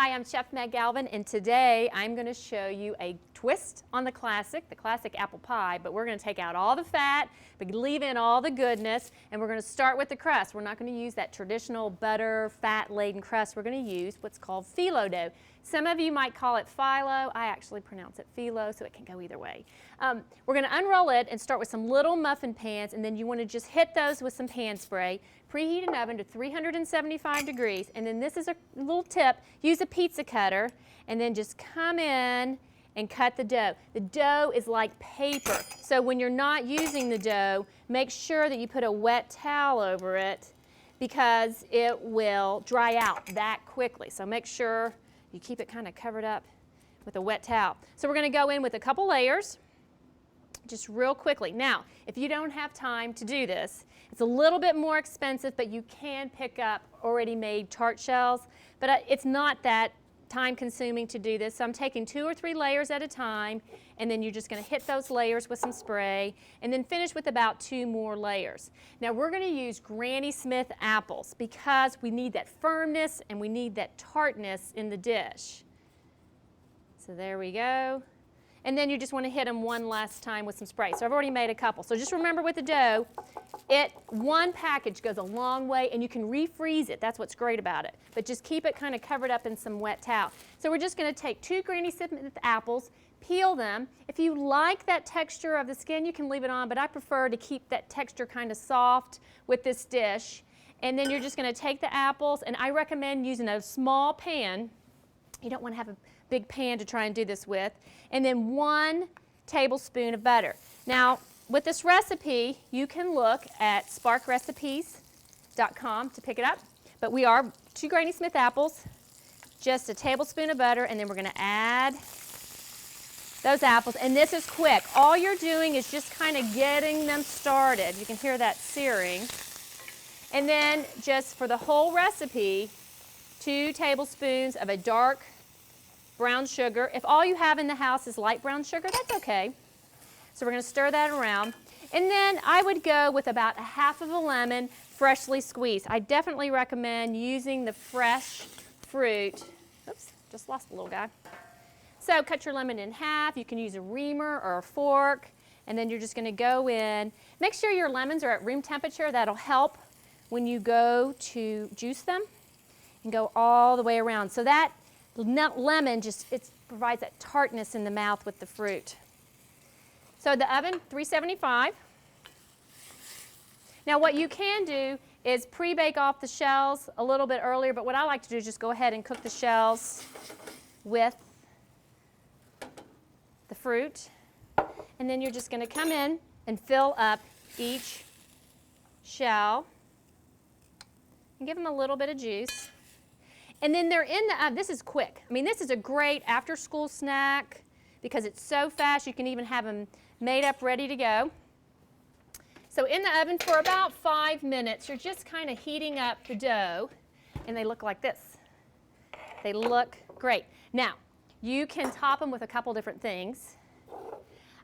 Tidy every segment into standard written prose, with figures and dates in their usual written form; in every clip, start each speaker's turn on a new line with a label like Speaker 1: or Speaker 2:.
Speaker 1: Hi, I'm Chef Meg Galvin, and today I'm going to show you a twist on the classic apple pie, but we're going to take out all the fat, but leave in all the goodness, and we're going to start with the crust. We're not going to use that traditional butter, fat-laden crust. We're going to use what's called phyllo dough. Some of you might call it phyllo. I actually pronounce it phyllo, so it can go either way. We're going to unroll it and start with some little muffin pans, and then you want to just hit those with some pan spray. Preheat an oven to 375 degrees, and then this is a little tip. Use a pizza cutter, and then just come in and cut the dough. The dough is like paper, so when you're not using the dough, make sure that you put a wet towel over it because it will dry out that quickly. So make sure you keep it kind of covered up with a wet towel. So we're going to go in with a couple layers, just real quickly. Now, if you don't have time to do this, it's a little bit more expensive, but you can pick up already made tart shells, but it's not that time consuming to do this. So I'm taking 2 or 3 layers at a time, and then you're just going to hit those layers with some spray, and then finish with about 2 more layers. Now we're going to use Granny Smith apples because we need that firmness and we need that tartness in the dish. So there we go. And then you just want to hit them one last time with some spray. So I've already made a couple. So just remember with the dough, one package goes a long way, and you can refreeze it. That's what's great about it. But just keep it kind of covered up in some wet towel. So we're just going to take 2 Granny Smith apples, peel them. If you like that texture of the skin, you can leave it on, but I prefer to keep that texture kind of soft with this dish. And then you're just going to take the apples, and I recommend using a small pan. You don't want to have a big pan to try and do this with. And then 1 tablespoon of butter. Now, with this recipe, you can look at SparkRecipes.com to pick it up. But we are 2 Granny Smith apples, just a tablespoon of butter, and then we're going to add those apples. And this is quick. All you're doing is just kind of getting them started. You can hear that searing. And then just for the whole recipe, 2 tablespoons of a dark brown sugar. If all you have in the house is light brown sugar, that's okay. So we're going to stir that around. And then I would go with about 1/2 of a lemon, freshly squeezed. I definitely recommend using the fresh fruit. Oops, just lost a little guy. So cut your lemon in half. You can use a reamer or a fork. And then you're just going to go in. Make sure your lemons are at room temperature. That'll help when you go to juice them, and go all the way around. So that lemon it provides that tartness in the mouth with the fruit. So the oven, 375. Now what you can do is pre-bake off the shells a little bit earlier, but what I like to do is just go ahead and cook the shells with the fruit. And then you're just going to come in and fill up each shell and give them a little bit of juice. And then they're in the oven. This is quick. I mean, this is a great after-school snack because it's so fast. You can even have them made up, ready to go. So in the oven for about 5 minutes, you're just kind of heating up the dough, and they look like this. They look great. Now, you can top them with a couple different things.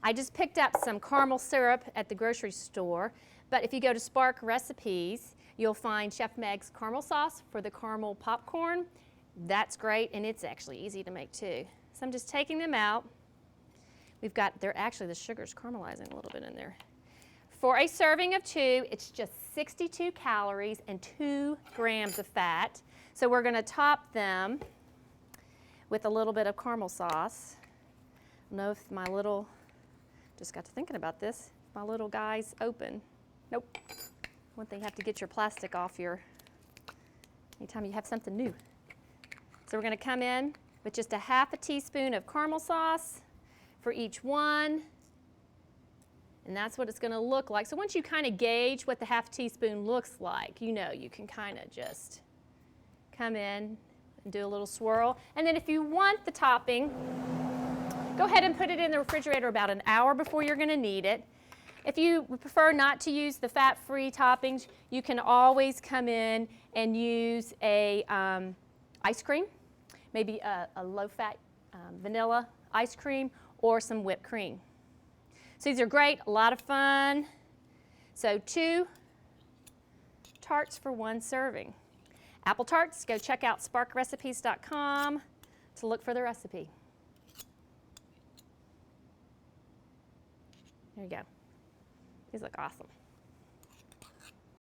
Speaker 1: I just picked up some caramel syrup at the grocery store, but if you go to Spark Recipes, you'll find Chef Meg's caramel sauce for the caramel popcorn. That's great, and it's actually easy to make too. So I'm just taking them out. The sugar's caramelizing a little bit in there. For a serving of 2, it's just 62 calories and 2 grams of fat. So we're going to top them with a little bit of caramel sauce. I don't know if just got to thinking about this, my little guy's open. Nope. One thing, you have to get your plastic off anytime you have something new. So we're going to come in with just a 1/2 teaspoon of caramel sauce for each one. And that's what it's going to look like. So once you kind of gauge what the 1/2 teaspoon looks like, you can kind of just come in and do a little swirl. And then if you want the topping, go ahead and put it in the refrigerator about an hour before you're going to need it. If you prefer not to use the fat-free toppings, you can always come in and use a ice cream, maybe a low-fat vanilla ice cream or some whipped cream. So these are great, a lot of fun. So 2 tarts for 1 serving. apple tarts, go check out sparkrecipes.com to look for the recipe. There you go. These look awesome.